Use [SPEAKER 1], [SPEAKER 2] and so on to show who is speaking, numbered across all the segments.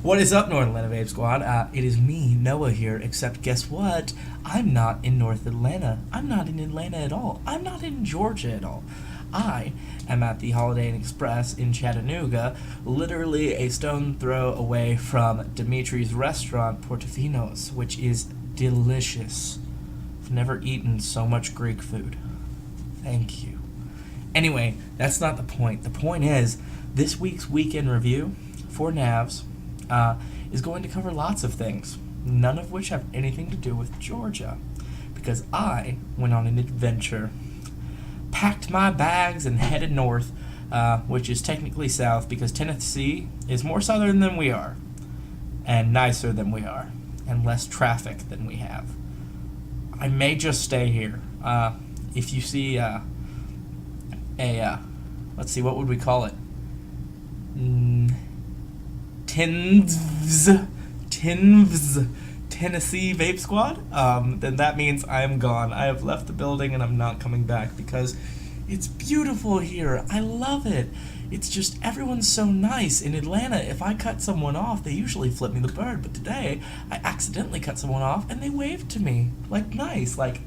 [SPEAKER 1] What is up, North Atlanta Vape Squad? It is me, Noah here, except guess what? I'm not in North Atlanta. I'm not in Atlanta at all. I'm not in Georgia at all. I am at the Holiday Inn Express in Chattanooga, literally a stone throw away from Dimitri's restaurant, Portofino's, which is delicious. I've never eaten so much Greek food. Thank you. Anyway, that's not the point. The point is, this week's weekend review for NAVS is going to cover lots of things, none of which have anything to do with Georgia, because I went on an adventure, packed my bags, and headed north, which is technically south, because Tennessee is more southern than we are, and nicer than we are, and less traffic than we have. I may just stay here. If you see let's see, what would we call it? TNVS Tennessee Vape Squad, then that means I am gone. I have left the building and I'm not coming back because it's beautiful here. I love it. It's just everyone's so nice. In Atlanta, if I cut someone off, they usually flip me the bird, but today I accidentally cut someone off and they waved to me. Like, nice. Like,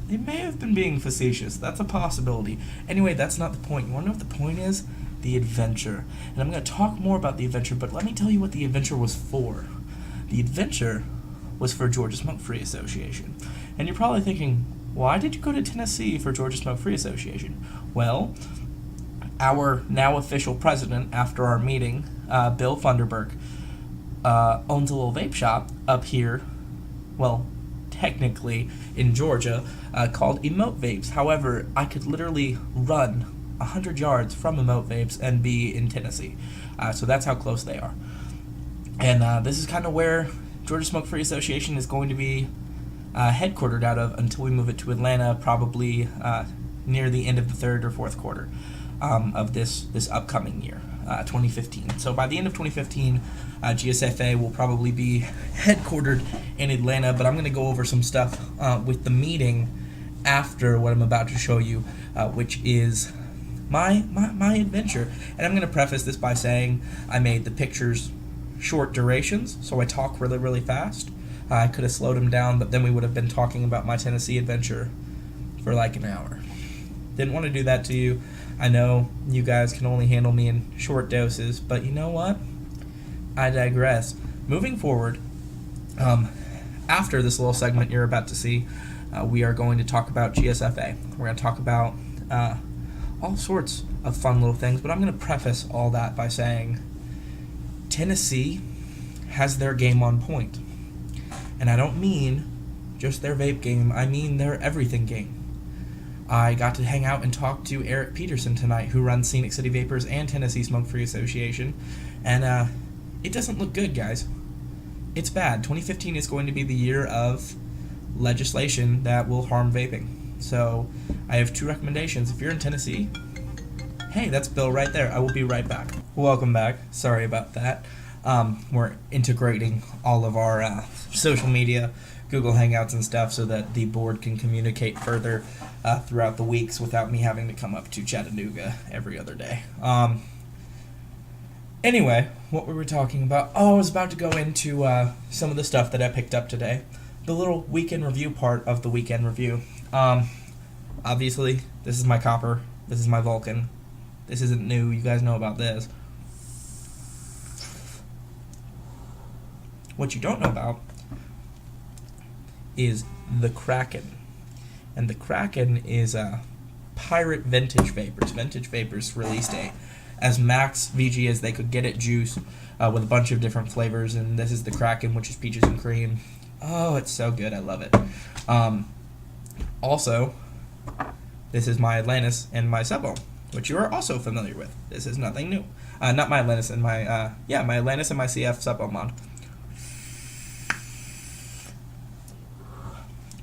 [SPEAKER 1] they may have been being facetious. That's a possibility. Anyway, that's not the point. You want to know what the point is? The adventure. And I'm going to talk more about the adventure, but let me tell you what the adventure was for. The adventure was for Georgia Smoke-Free Association. And you're probably thinking, why did you go to Tennessee for Georgia Smoke-Free Association? Well, our now official president, after our meeting, Bill Funderburk, owns a little vape shop up here, well, technically in Georgia, called Emote Vapes. However, I could literally run 100 yards from Emote Vapes and be in Tennessee. So that's how close they are. And this is kind of where Georgia Smoke-Free Association is going to be headquartered out of until we move it to Atlanta, probably near the end of the third or fourth quarter of this upcoming year, 2015. So by the end of 2015, GSFA will probably be headquartered in Atlanta, but I'm going to go over some stuff with the meeting after what I'm about to show you, which is my adventure. And I'm going to preface this by saying I made the pictures short durations, so I talk really, really fast. I could have slowed them down, but then we would have been talking about my Tennessee adventure for like an hour. Didn't want to do that to you. I know you guys can only handle me in short doses, but you know what? I digress. Moving forward, after this little segment you're about to see, we are going to talk about GSFA. We're going to talk about all sorts of fun little things, but I'm going to preface all that by saying Tennessee has their game on point. And I don't mean just their vape game, I mean their everything game. I got to hang out and talk to Eric Peterson tonight, who runs Scenic City Vapors and Tennessee Smoke-Free Association, and it doesn't look good, guys. It's bad. 2015 is going to be the year of legislation that will harm vaping. So I have two recommendations. If you're in Tennessee, hey, that's Bill right there. I will be right back. Welcome back. Sorry about that. We're integrating all of our social media, Google Hangouts and stuff, so that the board can communicate further throughout the weeks without me having to come up to Chattanooga every other day. Anyway, what were we talking about? Oh, I was about to go into some of the stuff that I picked up today. The little weekend review part of the weekend review. Obviously, this is my copper. This is my Vulcan. This isn't new. You guys know about this. What you don't know about is the Kraken. And the Kraken is Pirate Vintage Vapors. Vintage Vapors released as max VG as they could get it juice with a bunch of different flavors, and this is the Kraken, which is peaches and cream. Oh, it's so good. I love it. Also, this is my Atlantis and my Sub-Ohm, which you are also familiar with. This is nothing new. Not my Atlantis and my Atlantis and my CF Sub-Ohm mod.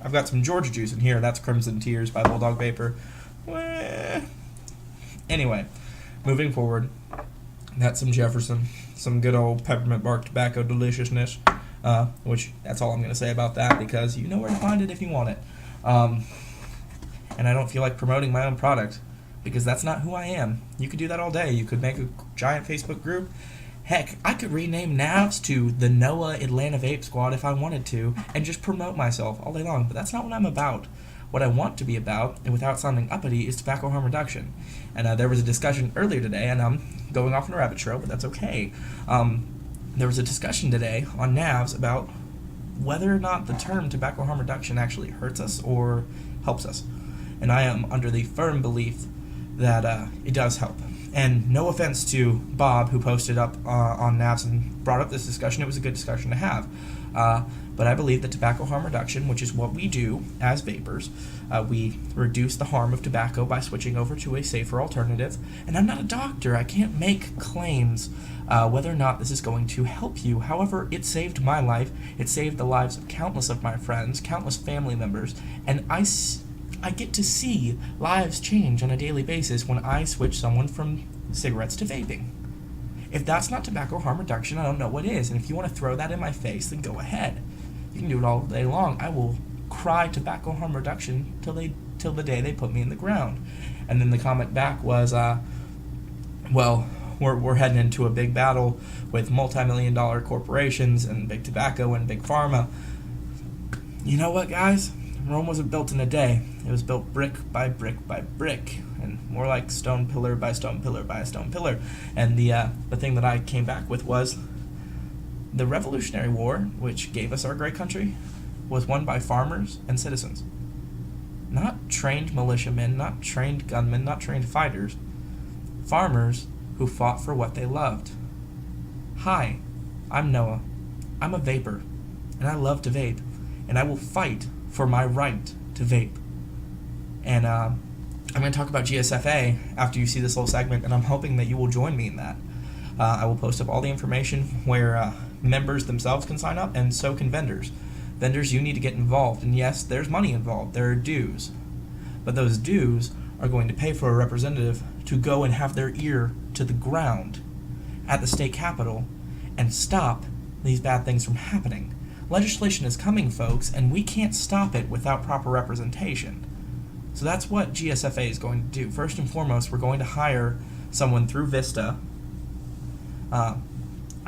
[SPEAKER 1] I've got some Georgia juice in here. That's Crimson Tears by Bulldog Vapor. Anyway, moving forward, that's some Jefferson, some good old peppermint bark tobacco deliciousness, which that's all I'm going to say about that, because you know where to find it if you want it. And I don't feel like promoting my own product, because that's not who I am. You could do that all day. You could make a giant Facebook group. Heck, I could rename NAVS to the Noah Atlanta Vape Squad if I wanted to, and just promote myself all day long, but that's not what I'm about. What I want to be about, and without sounding uppity, is tobacco harm reduction. And there was a discussion earlier today, and I'm going off on a rabbit trail, but that's okay. There was a discussion today on NAVS about whether or not the term tobacco harm reduction actually hurts us or helps us. And I am under the firm belief that it does help. And no offense to Bob, who posted up on NAVS and brought up this discussion. It was a good discussion to have. But I believe that tobacco harm reduction, which is what we do as vapors, we reduce the harm of tobacco by switching over to a safer alternative. And I'm not a doctor. I can't make claims whether or not this is going to help you. However, it saved my life. It saved the lives of countless of my friends, countless family members, and I get to see lives change on a daily basis when I switch someone from cigarettes to vaping. If that's not tobacco harm reduction, I don't know what is. And if you want to throw that in my face, then go ahead. You can do it all day long. I will cry tobacco harm reduction till the day they put me in the ground. And then the comment back was, well, we're heading into a big battle with multi-million-dollar corporations and big tobacco and big pharma. You know what, guys? Rome wasn't built in a day. It was built brick by brick by brick, and more like stone pillar by stone pillar by stone pillar. And the thing that I came back with was the Revolutionary War, which gave us our great country, was won by farmers and citizens. Not trained militiamen, not trained gunmen, not trained fighters. Farmers who fought for what they loved. Hi, I'm Noah. I'm a vapor, and I love to vape, and I will fight for my right to vape. And I'm going to talk about GSFA after you see this little segment, and I'm hoping that you will join me in that. I will post up all the information where members themselves can sign up, and so can vendors. Vendors, you need to get involved, and yes, there's money involved. There are dues. But those dues are going to pay for a representative to go and have their ear to the ground at the state capitol and stop these bad things from happening. Legislation is coming, folks, and we can't stop it without proper representation. So that's what GSFA is going to do. First and foremost, we're going to hire someone through Vista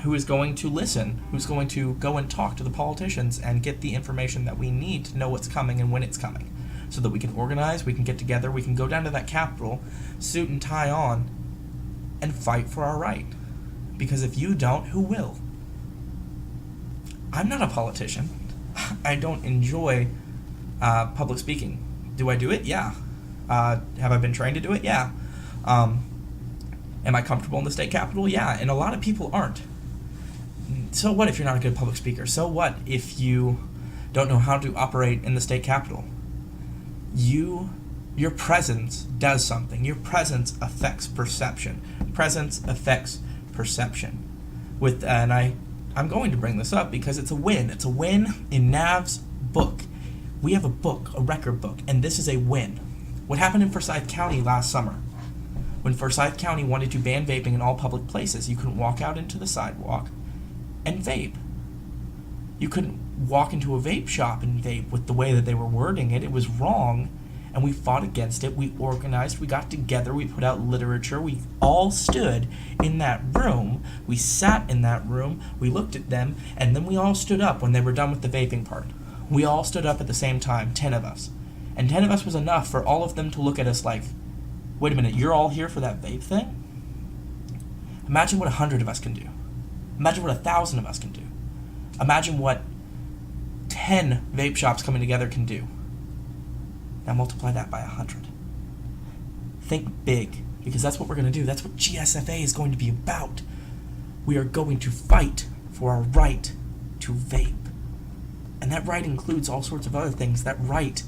[SPEAKER 1] who is going to listen, who's going to go and talk to the politicians and get the information that we need to know what's coming and when it's coming, so that we can organize, we can get together, we can go down to that Capitol, suit and tie on, and fight for our right. Because if you don't, who will? I'm not a politician. I don't enjoy public speaking. Do I do it? Yeah. Have I been trained to do it? Yeah. Am I comfortable in the state capitol? Yeah. And a lot of people aren't. So what if you're not a good public speaker? So what if you don't know how to operate in the state capitol? Your presence does something. Your presence affects perception. Presence affects perception. I'm going to bring this up because it's a win. It's a win in NAV's book. We have a book, a record book, and this is a win. What happened in Forsyth County last summer? When Forsyth County wanted to ban vaping in all public places, you couldn't walk out into the sidewalk and vape. You couldn't walk into a vape shop and vape with the way that they were wording it. It was wrong, and we fought against it. We organized, we got together, we put out literature, we all stood in that room, we sat in that room, we looked at them, and then we all stood up when they were done with the vaping part. We all stood up at the same time, 10 of us. And 10 of us was enough for all of them to look at us like, wait a minute, you're all here for that vape thing? Imagine what 100 of us can do. Imagine what 1,000 of us can do. Imagine what 10 vape shops coming together can do. Now multiply that by 100. Think big, because that's what we're going to do. That's what GSFA is going to be about. We are going to fight for our right to vape. And that right includes all sorts of other things. That right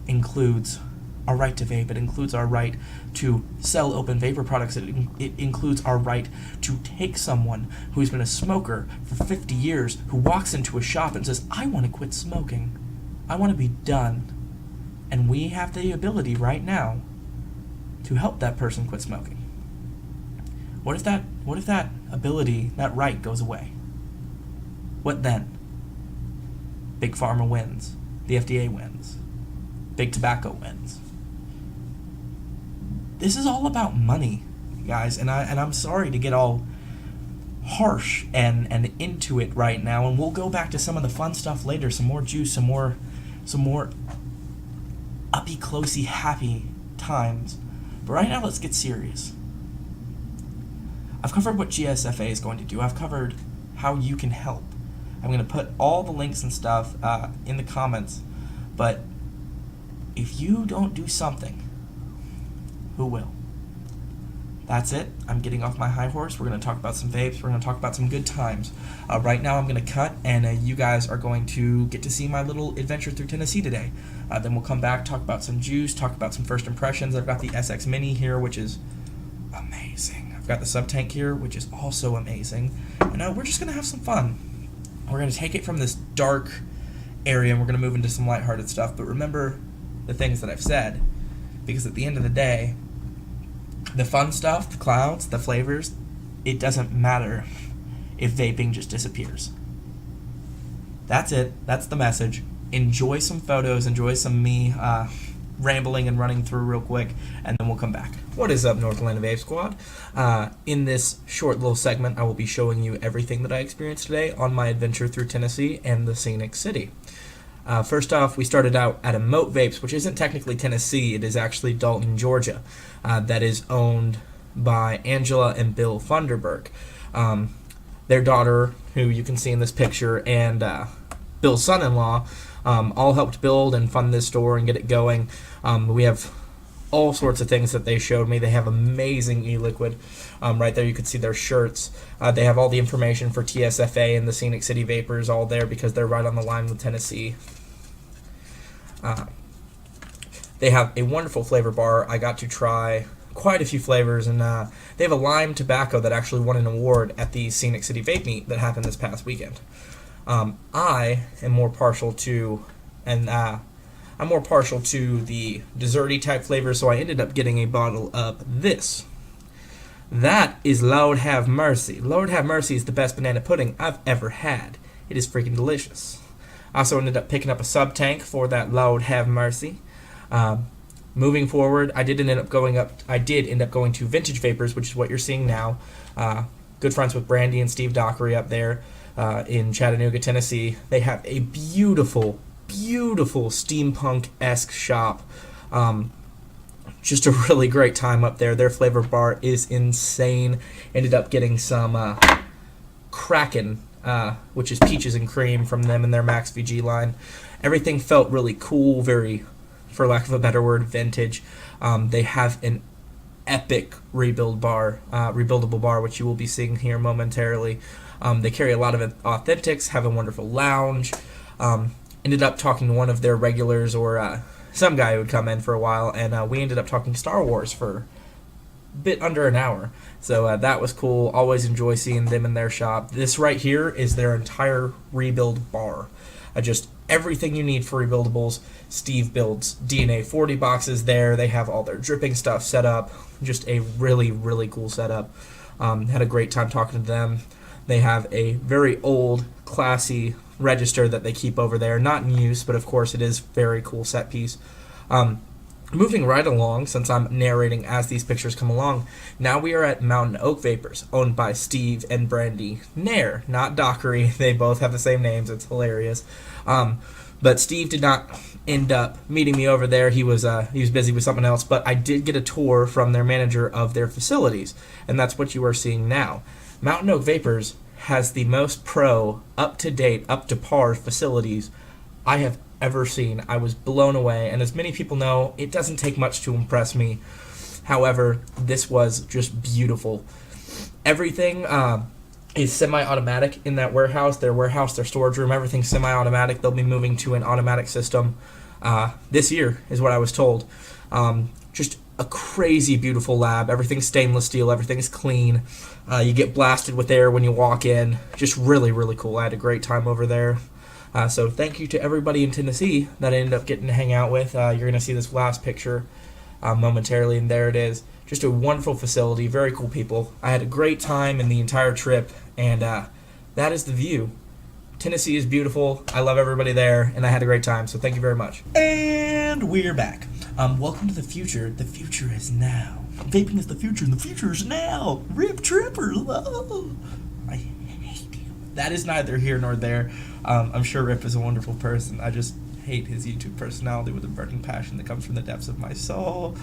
[SPEAKER 1] includes our right to vape. It includes our right to sell open vapor products. It includes our right to take someone who's been a smoker for 50 years, who walks into a shop and says, I want to quit smoking. I want to be done. And we have the ability right now to help that person quit smoking. What if that ability, that right, goes away? What then? Big Pharma wins. The FDA wins. Big Tobacco wins. This is all about money, guys, and I'm sorry to get all harsh and into it right now, and we'll go back to some of the fun stuff later, some more juice, some more uppy, closey, happy times. But right now, let's get serious. I've covered what GSFA is going to do. I've covered how you can help. I'm going to put all the links and stuff in the comments, but if you don't do something, who will? That's it. I'm getting off my high horse. We're going to talk about some vapes. We're going to talk about some good times. Right now, I'm going to cut, and you guys are going to get to see my little adventure through Tennessee today. Then we'll come back, talk about some juice, talk about some first impressions. I've got the SX Mini here, which is amazing. I've got the sub-tank here, which is also amazing. And we're just going to have some fun. We're going to take it from this dark area, and we're going to move into some lighthearted stuff. But remember the things that I've said, because at the end of the day, the fun stuff, the clouds, the flavors, it doesn't matter if vaping just disappears. That's it. That's the message. Enjoy some photos. Enjoy some me rambling and running through real quick, and then we'll come back. What is up, North Atlanta Vape Squad? In this short little segment, I will be showing you everything that I experienced today on my adventure through Tennessee and the Scenic City. First off, we started out at Emote Vapes, which isn't technically Tennessee. It is actually Dalton, Georgia. That is owned by Angela and Bill Funderburk. Their daughter, who you can see in this picture, and Bill's son-in-law all helped build and fund this store and get it going. We have all sorts of things that they showed me. They have amazing e-liquid. Right there you can see their shirts. They have all the information for TSFA and the Scenic City Vapors all there because they're right on the line with Tennessee. They have a wonderful flavor bar. I got to try quite a few flavors, and they have a lime tobacco that actually won an award at the Scenic City Vape Meet that happened this past weekend. I am more partial to, I'm more partial to the desserty type flavors, so I ended up getting a bottle of this. That is Lord Have Mercy. Lord Have Mercy is the best banana pudding I've ever had. It is freaking delicious. I also ended up picking up a sub-tank for that Lord Have Mercy. Moving forward, I did end up going to Vintage Vapors, which is what you're seeing now. Good friends with Brandy and Steve Dockery up there in Chattanooga, Tennessee. They have a beautiful, beautiful steampunk-esque shop. Just a really great time up there. Their flavor bar is insane. Ended up getting some Kraken, which is peaches and cream from them and their Max VG line. Everything felt really cool, very, for lack of a better word, vintage. They have an epic rebuildable bar, which you will be seeing here momentarily. They carry a lot of authentics, have a wonderful lounge. Ended up talking to one of their regulars, or some guy who would come in for a while, and we ended up talking Star Wars for a bit under an hour. So that was cool. Always enjoy seeing them in their shop. This right here is their entire rebuild bar. Just everything you need for rebuildables. Steve builds DNA 40 boxes there. They have all their dripping stuff set up. Just a really, really cool setup. Had a great time talking to them. They have a very old, classy register that they keep over there. Not in use, but of course it is very cool set piece. Moving right along, since I'm narrating as these pictures come along, now we are at Mountain Oak Vapors, owned by Steve and Brandy Nair, not Dockery. They both have the same names. It's hilarious. But Steve did not end up meeting me over there. He was busy with something else, but I did get a tour from their manager of their facilities, and that's what you are seeing now. Mountain Oak Vapors has the most pro, up-to-date, up-to-par facilities I have ever seen. I was blown away, and as many people know, it doesn't take much to impress me. However, this was just beautiful. Everything is semi-automatic in that warehouse. Their storage room, everything's semi-automatic. They'll be moving to an automatic system this year, is what I was told. Just a crazy beautiful lab. Everything's stainless steel. Everything's clean. You get blasted with air when you walk in. Just really, really cool. I had a great time over there. So thank you to everybody in Tennessee that I ended up getting to hang out with. You're going to see this last picture momentarily, and there it is. Just a wonderful facility. Very cool people. I had a great time in the entire trip, and that is the view. Tennessee is beautiful. I love everybody there, and I had a great time, so thank you very much. And we're back. Welcome to the future. The future is now. Vaping is the future, and the future is now. Rip Trippers. Oh, I that is neither here nor there. I'm sure Rip is a wonderful person. I just hate his YouTube personality with a burning passion that comes from the depths of my soul.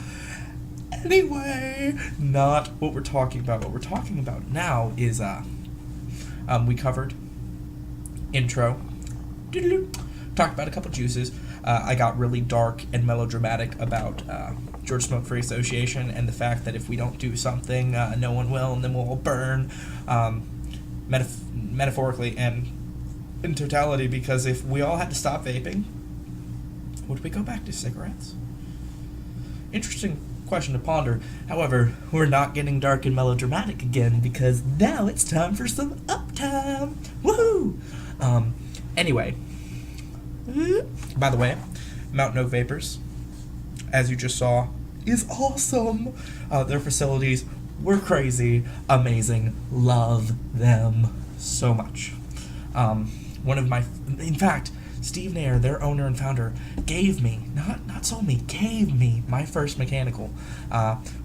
[SPEAKER 1] Anyway, not what we're talking about. What we're talking about now is we covered intro, talked about a couple juices. I got really dark and melodramatic about Georgia Smoke Free Association and the fact that if we don't do something, no one will, and then we'll all burn, metaphorically and in totality, because if we all had to stop vaping, would we go back to cigarettes? Interesting question to ponder. However, we're not getting dark and melodramatic again, because now it's time for some uptime. Woohoo! Anyway, by the way, Mountain Oak Vapors, as you just saw, is awesome. Their facilities were crazy, amazing, love them so much. In fact, Steve Nair, their owner and founder, gave me, not sold me, gave me my first mechanical,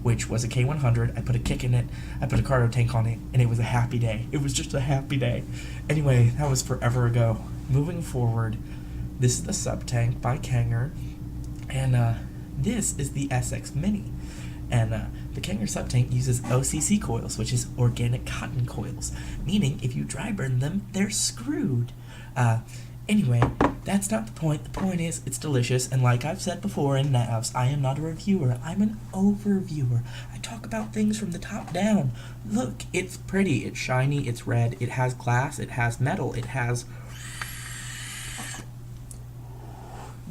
[SPEAKER 1] which was a K100. I put a kick in it, I put a cargo tank on it, and it was a happy day. It was just a happy day. Anyway, that was forever ago. Moving forward, this is the Sub Tank by Kanger, and this is the SX Mini. And the Kanger Sub Tank uses OCC coils, which is organic cotton coils, meaning if you dry burn them, they're screwed. Anyway, that's not the point. The point is, it's delicious, and like I've said before in NAVS, I am not a reviewer, I'm an overviewer. I talk about things from the top down. Look, it's pretty, it's shiny, it's red, it has glass, it has metal, it has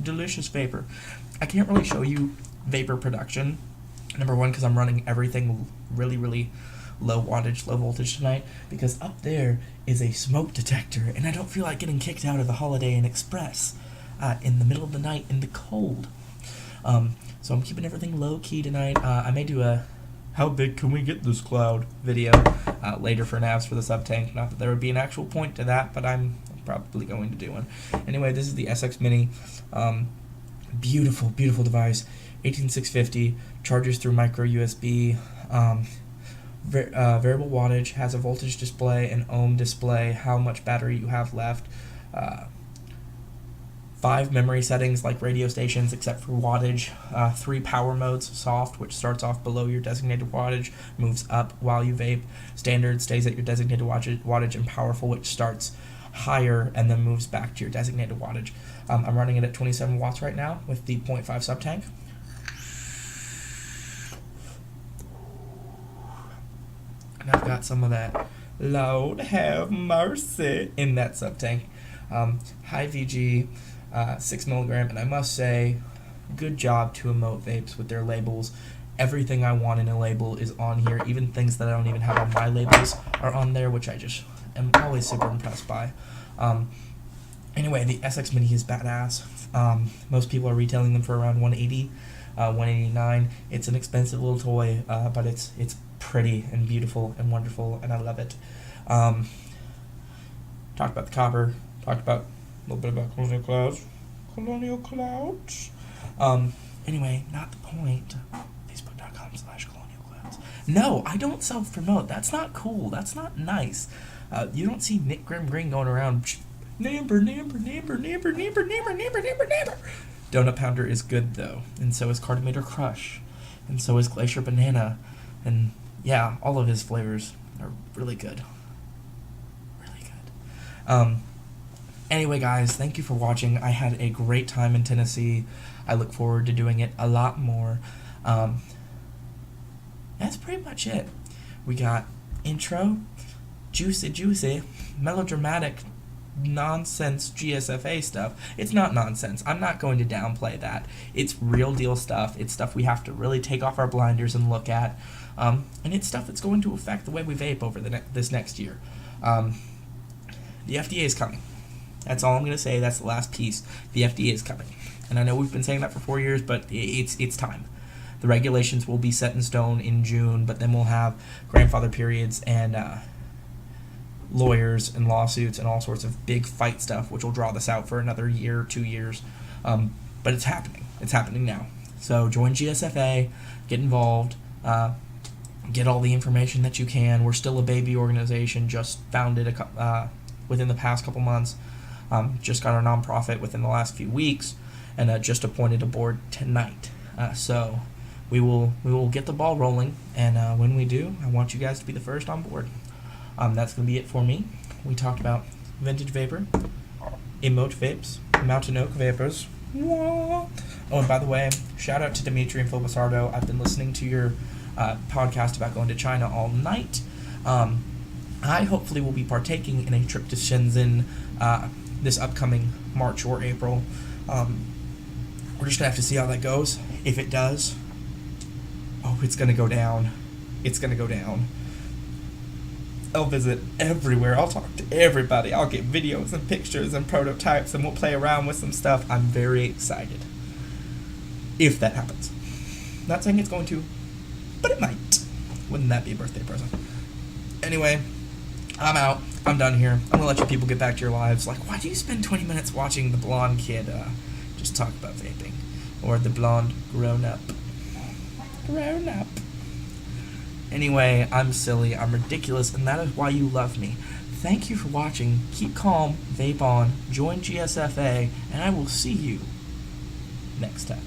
[SPEAKER 1] delicious vapor. I can't really show you vapor production, number one, because I'm running everything really, really low wattage, low voltage tonight, because up there is a smoke detector, and I don't feel like getting kicked out of the Holiday Inn Express in the middle of the night in the cold. So I'm keeping everything low key tonight. I may do a "How big can we get this cloud?" video later for NAVS for the sub tank. Not that there would be an actual point to that, but I'm probably going to do one. Anyway, this is the SX Mini. Beautiful, beautiful device. 18650, charges through micro USB. Variable wattage, has a voltage display, an ohm display, how much battery you have left. 5 memory settings like radio stations except for wattage. 3 power modes, soft, which starts off below your designated wattage, moves up while you vape. Standard stays at your designated wattage, and powerful, which starts higher and then moves back to your designated wattage. I'm running it at 27 watts right now with the 0.5 sub tank. And I've got some of that Lord have mercy in that sub tank. High VG, 6 milligram, and I must say, good job to Emote Vapes with their labels. Everything I want in a label is on here. Even things that I don't even have on my labels are on there, which I just am always super impressed by. Anyway, the SX Mini is badass. Most people are retailing them for around $180, $189. It's an expensive little toy, but it's pretty and beautiful and wonderful, and I love it. Talked about the copper. Talked about a little bit about Colonial Clouds. Colonial Clouds. Anyway, not the point. Facebook.com/Colonial Clouds. No, I don't self-promote. That's not cool. That's not nice. You don't see Nick Grim Green going around Namber. Donut Pounder is good though, and so is Cartometer Crush, and so is Glacier Banana, and yeah, all of his flavors are really good. Really good. Anyway, guys, thank you for watching. I had a great time in Tennessee. I look forward to doing it a lot more. That's pretty much it. We got intro, juicy, melodramatic, nonsense GSFA stuff. It's not nonsense. I'm not going to downplay that. It's real deal stuff. It's stuff we have to really take off our blinders and look at. And it's stuff that's going to affect the way we vape over this next year. The FDA is coming. That's all I'm going to say. That's the last piece. The FDA is coming. And I know we've been saying that for 4 years, but it's time. The regulations will be set in stone in June, but then we'll have grandfather periods and lawyers and lawsuits and all sorts of big fight stuff, which will draw this out for another year, 2 years. But it's happening. It's happening now. So join GSFA, get involved, get all the information that you can. We're still a baby organization, just founded within the past couple months. Just got our nonprofit within the last few weeks, and just appointed a board tonight. So we will get the ball rolling, and when we do, I want you guys to be the first on board. That's going to be it for me. We talked about vintage vapor, emote vapes, mountain oak vapors. Oh, and by the way, shout out to Dimitri and Phil Basardo. I've been listening to your podcast about going to China all night. I hopefully will be partaking in a trip to Shenzhen this upcoming March or April. We're just going to have to see how that goes. If it does, it's going to go down. It's going to go down. I'll visit everywhere. I'll talk to everybody. I'll get videos and pictures and prototypes, and we'll play around with some stuff. I'm very excited. If that happens. Not saying it's going to, but it might. Wouldn't that be a birthday present? Anyway, I'm out. I'm done here. I'm going to let you people get back to your lives. Like, why do you spend 20 minutes watching the blonde kid just talk about vaping? Or the blonde grown-up. Grown-up. Anyway, I'm silly, I'm ridiculous, and that is why you love me. Thank you for watching. Keep calm, vape on, join GSFA, and I will see you next time.